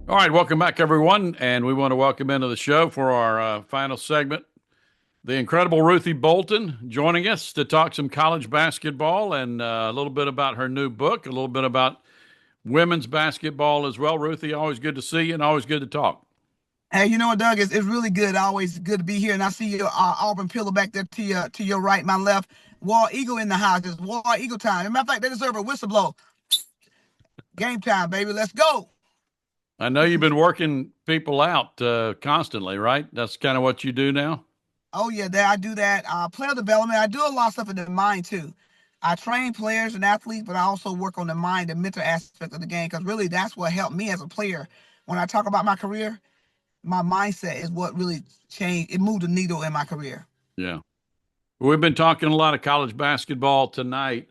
All right, welcome back, everyone. And we want to welcome into the show for our final segment the incredible Ruthie Bolton joining us to talk some college basketball and a little bit about her new book, a little bit about women's basketball as well. Ruthie, always good to see you and always good to talk. Hey, you know what, Doug? It's really good. Always good to be here. And I see your Auburn pillar back there to your right, my left. War Eagle in the house. It's War Eagle time. As a matter of fact, they deserve a whistle blow. Game time, baby. Let's go. I know you've been working people out constantly, right? That's kind of what you do now. Oh yeah, I do that. Player development. I do a lot of stuff in the mind too. I train players and athletes, but I also work on the mind and mental aspect of the game because really that's what helped me as a player. When I talk about my career, my mindset is what really changed. It moved the needle in my career. Yeah. We've been talking a lot of college basketball tonight.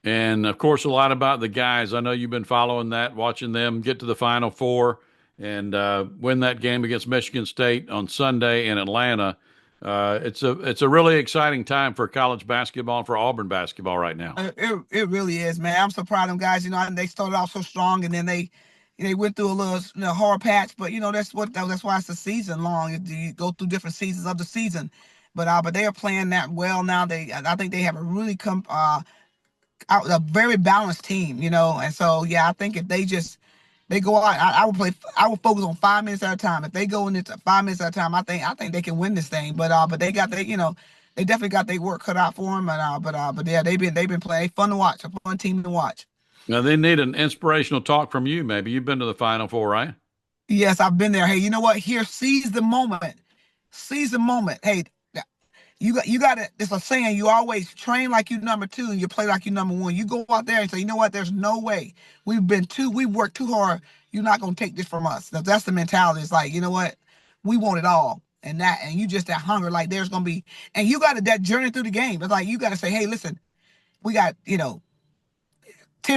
And of course, a lot about the guys. I know you've been following that, watching them get to the Final Four and win that game against Michigan State on Sunday in Atlanta. It's a really exciting time for college basketball and for Auburn basketball right now. It really is, man. I'm so proud of them guys. And they started off so strong, and then they went through a little hard patch. But that's why it's a season long. You go through different seasons of the season, but they are playing that well now. I think they have a really out a very balanced team, And so yeah, I think if they go out, I would focus on 5 minutes at a time. If they go into 5 minutes at a time, I think they can win this thing. But they got they definitely got their work cut out for them. But yeah, they've been playing fun to watch, a fun team to watch. Now, they need an inspirational talk from you, maybe. You've been to the Final Four, right? Yes, I've been there. Hey, you know what? Here, seize the moment. Seize the moment. Hey, you got it. It's a saying. You always train like you number two, and you play like you number one. You go out there and say, you know what? There's no way. We worked too hard. You're not gonna take this from us. That's the mentality. It's like, you know what? We want it all, and you just that hunger. Like there's gonna be, and you got that journey through the game. It's like you got to say, hey, listen, we got 10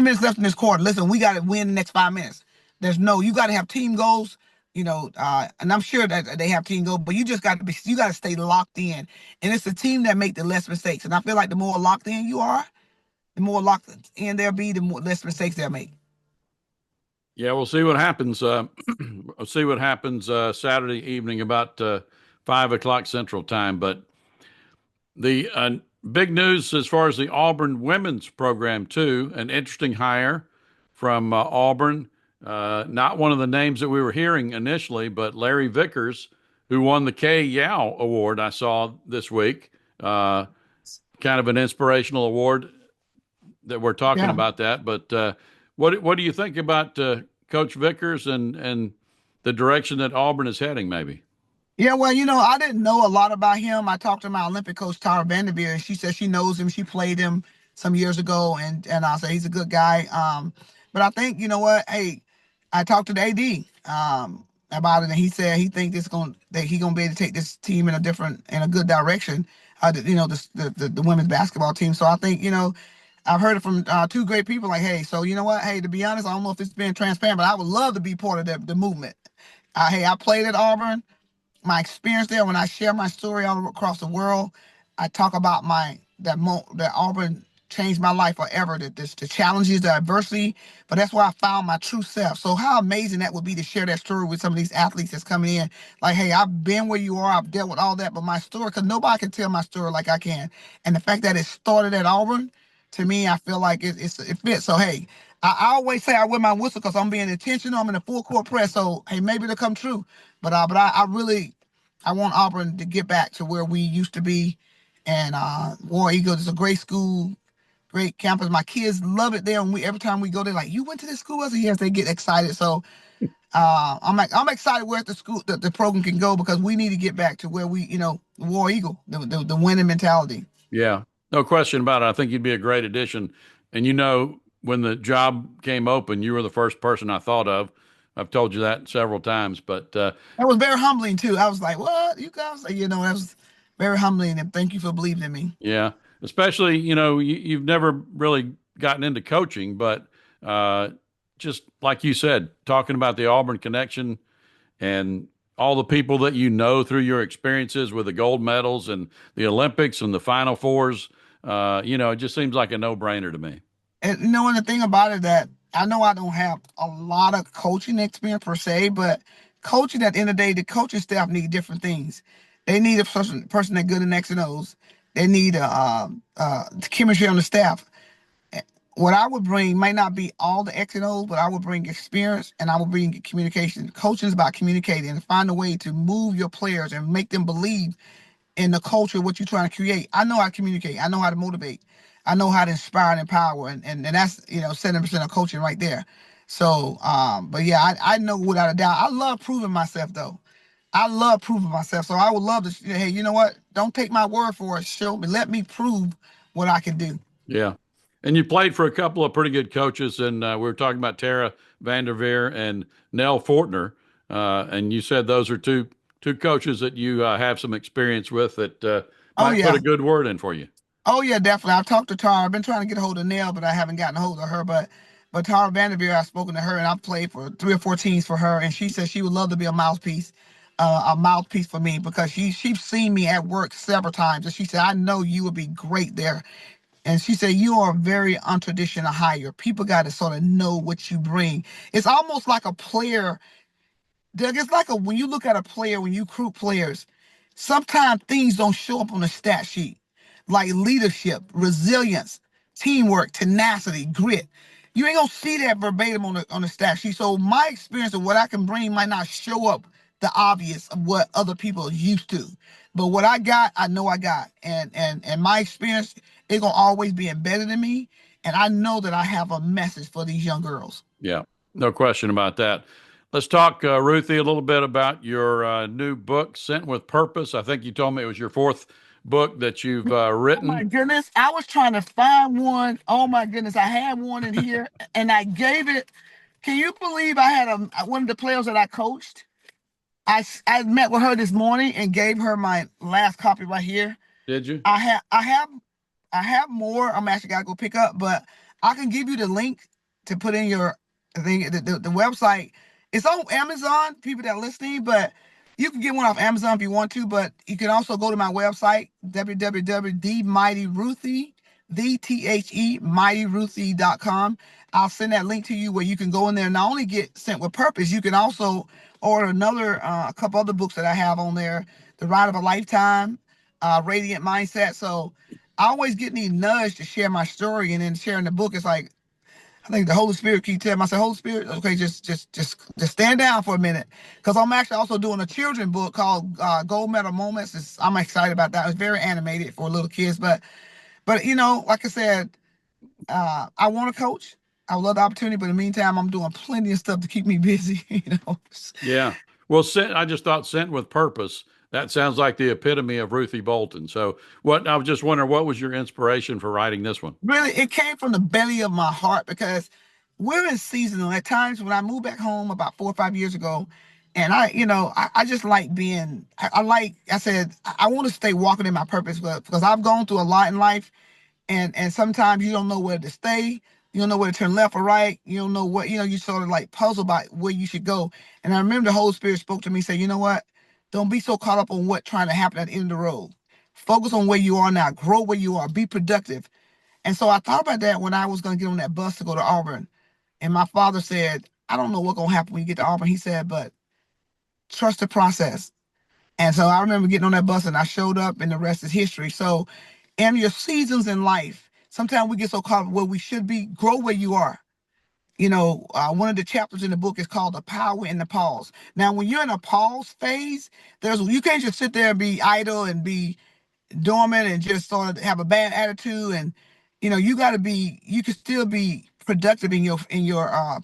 minutes left in this quarter. Listen, we got to win the next 5 minutes. You got to have team goals, and I'm sure that they have team goals, but you got to stay locked in. And it's the team that make the less mistakes. And I feel like the more locked in you are, the more locked in they'll be, the more less mistakes they'll make. Yeah, we'll see what happens. We'll see what happens Saturday evening about 5 o'clock Central Time. But the big news as far as the Auburn women's program, too, an interesting hire from Auburn. Not one of the names that we were hearing initially, but Larry Vickers, who won the Kay Yow Award, I saw this week. Kind of an inspirational award that we're talking Yeah. about that. But what do you think about Coach Vickers and the direction that Auburn is heading? Maybe. Yeah, well, I didn't know a lot about him. I talked to my Olympic coach, Tara Vanderveer, and she said she knows him. She played him some years ago, and I said he's a good guy. But I think, you know what? Hey, I talked to the AD about it, and he said he thinks that he gonna be able to take this team in a good direction. The women's basketball team. So I think, I've heard it from two great people. Like, hey, so you know what? Hey, to be honest, I don't know if it's being transparent, but I would love to be part of the movement. Hey, I played at Auburn, my experience there. When I share my story all across the world, I talk about that Auburn changed my life forever. The challenges, the adversity, but that's where I found my true self. So how amazing that would be to share that story with some of these athletes that's coming in. Like, hey, I've been where you are. I've dealt with all that, but my story, because nobody can tell my story like I can. And the fact that it started at Auburn, to me, I feel like it fits. So hey, I always say I wear my whistle because I'm being intentional. I'm in a full court press. So hey, maybe it'll come true. But I really I want Auburn to get back to where we used to be. And War Eagles is a great school, great campus. My kids love it there. And every time we go, they're like, "You went to this school?" I said, "Yes." They get excited. So I'm excited where the program can go because we need to get back to where War Eagle, the winning mentality. Yeah, no question about it. I think you'd be a great addition. And when the job came open, you were the first person I thought of. I've told you that several times, but That was very humbling too. I was like, "What, you guys?" That was very humbling, and thank you for believing in me. yeah, especially you've never really gotten into coaching, but uh, just like you said, talking about the Auburn connection and all the people that you know through your experiences with the gold medals and the Olympics and the Final Fours, it just seems like a no-brainer to me. And the thing about it that I know I don't have a lot of coaching experience per se, but coaching at the end of the day, the coaching staff need different things. They need a person that's good in X and O's. They need chemistry on the staff. What I would bring might not be all the X and O's, but I would bring experience and I would bring communication. Coaching is about communicating and find a way to move your players and make them believe in the culture what you're trying to create. I know how to communicate. I know how to motivate. I know how to inspire and empower, and that's 70% of coaching right there. So, but yeah, I know without a doubt. I love proving myself though. I love proving myself. So I would love to. Hey, you know what? Don't take my word for it. Show me. Let me prove what I can do. Yeah. And you played for a couple of pretty good coaches, and we were talking about Tara Vanderveer and Nell Fortner, and you said those are two coaches that you have some experience with that Oh might put yeah. a good word in for you. Oh yeah, definitely. I've talked to Tara. I've been trying to get a hold of Nell, but I haven't gotten a hold of her. But Tara Vanderveer, I've spoken to her, and I've played for 3 or 4 teams for her, and she says she would love to be a mouthpiece for me because she's seen me at work several times, and she said I know you would be great there. And she said you are a very untraditional hire. People got to sort of know what you bring. It's almost like a player. Doug, it's like when you look at a player, when you recruit players, sometimes things don't show up on the stat sheet, like leadership, resilience, teamwork, tenacity, grit. You ain't gonna see that verbatim on the stat sheet. So my experience of what I can bring might not show up the obvious of what other people are used to. But what I got, I know I got. And my experience is gonna always be embedded in me. And I know that I have a message for these young girls. Yeah, no question about that. Let's talk, Ruthie, a little bit about your new book, Sent with Purpose. I think you told me it was your fourth book that you've Oh my written. goodness. I was trying to find one. Oh my goodness. I had one in here and I gave it. Can you believe I had one of the players that I coached? I met with her this morning and gave her my last copy right here. Did you? I have more. I'm actually gotta go pick up, but I can give you the link to put in your thing. The website. It's on Amazon. People that are listening, but you can get one off Amazon if you want to. But you can also go to my website www.themightyruthie, mightyruthie.com. I'll send that link to you where you can go in there and not only get Sent with Purpose, you can also order a couple other books that I have on there. The Ride of a Lifetime, Radiant Mindset. So I always get these nudge to share my story, and then sharing the book is like I think the Holy Spirit keep telling me. I said, Holy Spirit, okay, just stand down for a minute, because I'm actually also doing a children's book called Gold Medal Moments. I'm excited about that. It's very animated for little kids, but like I said, I want to coach. I would love the opportunity, but in the meantime, I'm doing plenty of stuff to keep me busy. Yeah. Well, I just thought Sent with Purpose. That sounds like the epitome of Ruthie Bolton. So, what I was just wondering, what was your inspiration for writing this one? Really, it came from the belly of my heart because we're in seasonal. At times when I moved back home about 4 or 5 years ago, and I just like being, I said, I want to stay walking in my purpose, but because I've gone through a lot in life, and sometimes you don't know where to stay. You don't know where to turn left or right. You don't know what, you sort of like puzzled by where you should go. And I remember the Holy Spirit spoke to me, say, you know what? Don't be so caught up on what trying to happen at the end of the road. Focus on where you are now. Grow where you are. Be productive. And so I thought about that when I was going to get on that bus to go to Auburn. And my father said, I don't know what's going to happen when you get to Auburn. He said, but trust the process. And so I remember getting on that bus and I showed up, and the rest is history. So in your seasons in life, sometimes we get so caught up where we should be. Grow where you are. One of the chapters in the book is called The Power in the Pause. Now, when you're in a pause phase, you can't just sit there and be idle and be dormant and just sort of have a bad attitude. And you can still be productive in your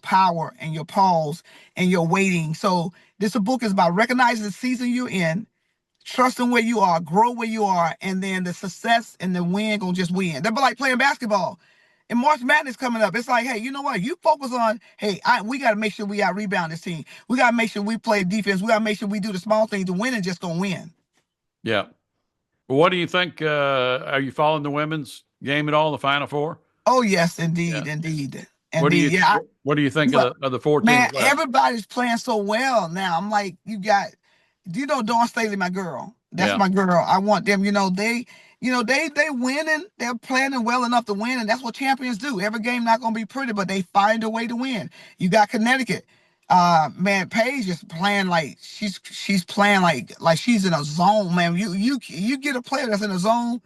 power and your pause and your waiting. So this book is about recognizing the season you're in, trusting where you are, grow where you are, and then the success and the win gonna just win. They're like playing basketball. And March Madness coming up. It's like, hey, you know what? You focus on, hey, we got to make sure we out rebound this team. We got to make sure we play defense. We got to make sure we do the small things. The winning just gonna win. Yeah. Well, what do you think? Are you following the women's game at all, the Final Four? Oh yes, Yeah. indeed, indeed, What do indeed. you Yeah, What do you think of look, the four man, teams left? everybody's playing so well now. I'm like, do you know Dawn Staley, my girl? That's Yeah. my girl. I want them. they winning. They're planning well enough to win, and that's what champions do. Every game not gonna be pretty, but they find a way to win. You got Connecticut. Man, Paige is playing like she's playing like she's in a zone, man. You get a player that's in a zone,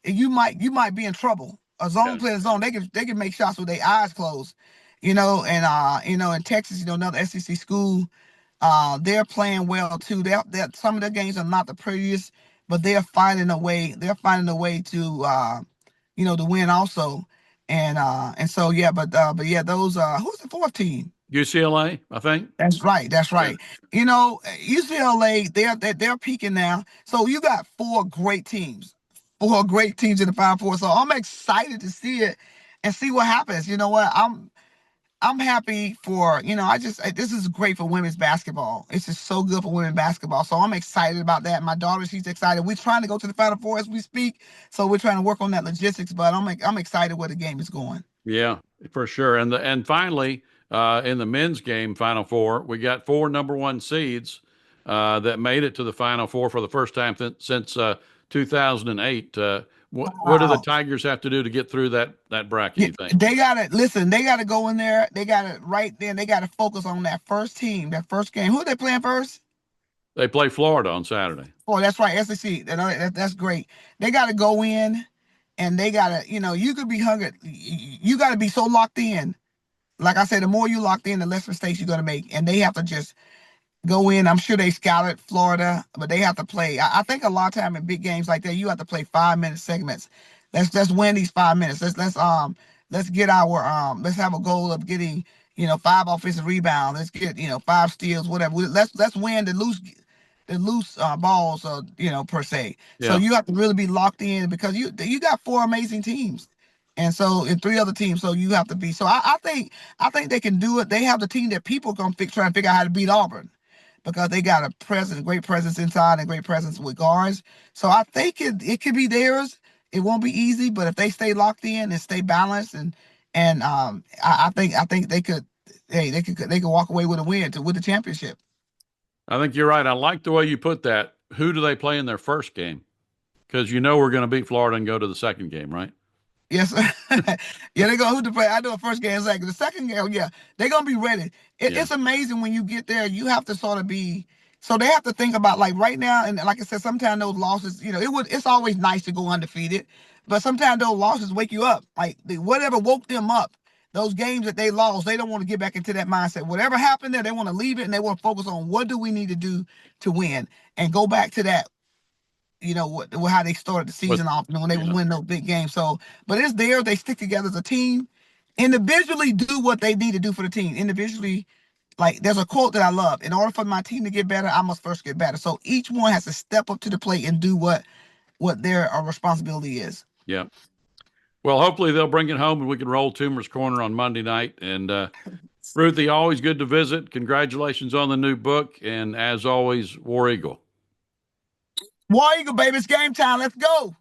and you might be in trouble. A zone Yeah. player zone, they can make shots with their eyes closed. And in Texas, another SEC school, they're playing well too. They're some of their games are not the prettiest, but they're finding a way. They're finding a way to win also. And so yeah, but yeah, those who's the fourth team? UCLA, I think. That's right. That's Yeah. right. UCLA, they're peaking now. So you got four great teams in the Final Four. So I'm excited to see it and see what happens. You know what? I'm happy for, this is great for women's basketball. It's just so good for women's basketball. So I'm excited about that. My daughter, she's excited. We're trying to go to the Final Four as we speak. So we're trying to work on that logistics, but I'm excited where the game is going. Yeah, for sure. And finally, in the men's game, Final Four, we got four number one seeds that made it to the Final Four for the first time since 2008. What do the Wow. Tigers have to do to get through that bracket, Yeah, you think? they gotta listen. They gotta go in there. They gotta right then. They gotta focus on that first team, that first game. Who are they playing first? They play Florida on Saturday. Oh, that's right, SEC. That's great. They gotta go in, and they gotta. You could be hungry. You gotta be so locked in. Like I said, the more you locked in, the less mistakes you're gonna make, and they have to just go in. I'm sure they scouted Florida, but they have to play. I think a lot of time in big games like that, you have to play 5 minute segments. Let's win these 5 minutes. Let's get let's have a goal of getting five offensive rebounds. Let's get five steals, whatever. Let's win the loose balls, per se. So Yeah. you have to really be locked in because you got four amazing teams. And so, in three other teams, so you have to be. So I think they can do it. They have the team that people gonna try and figure out how to beat Auburn because they got great presence inside and great presence with guards. So I think it could be theirs. It won't be easy, but if they stay locked in and stay balanced and I think they could they could walk away with a win with the championship. I think you're right. I like the way you put that. Who do they play in their first game? Because we're going to beat Florida and go to the second game, right? Yes, yeah, they go who to play. I know the first game second. The second game, yeah, they're gonna be ready. Yeah. It's amazing when you get there. You have to sort of be. So they have to think about like right now, and like I said, sometimes those losses, it's always nice to go undefeated, but sometimes those losses wake you up. Like whatever woke them up, those games that they lost, they don't want to get back into that mindset. Whatever happened there, they want to leave it and they want to focus on what do we need to do to win and go back to that how they started the With season off, when they would yeah. win those big games. So, but it's there. They stick together as a team. Individually, do what they need to do for the team. Individually, like there's a quote that I love: "In order for my team to get better, I must first get better." So each one has to step up to the plate and do what their responsibility is. Yeah. Well, hopefully they'll bring it home and we can roll Toomer's Corner on Monday night. And Ruthie, always good to visit. Congratulations on the new book. And as always, War Eagle. War Eagle, baby, it's game time. Let's go.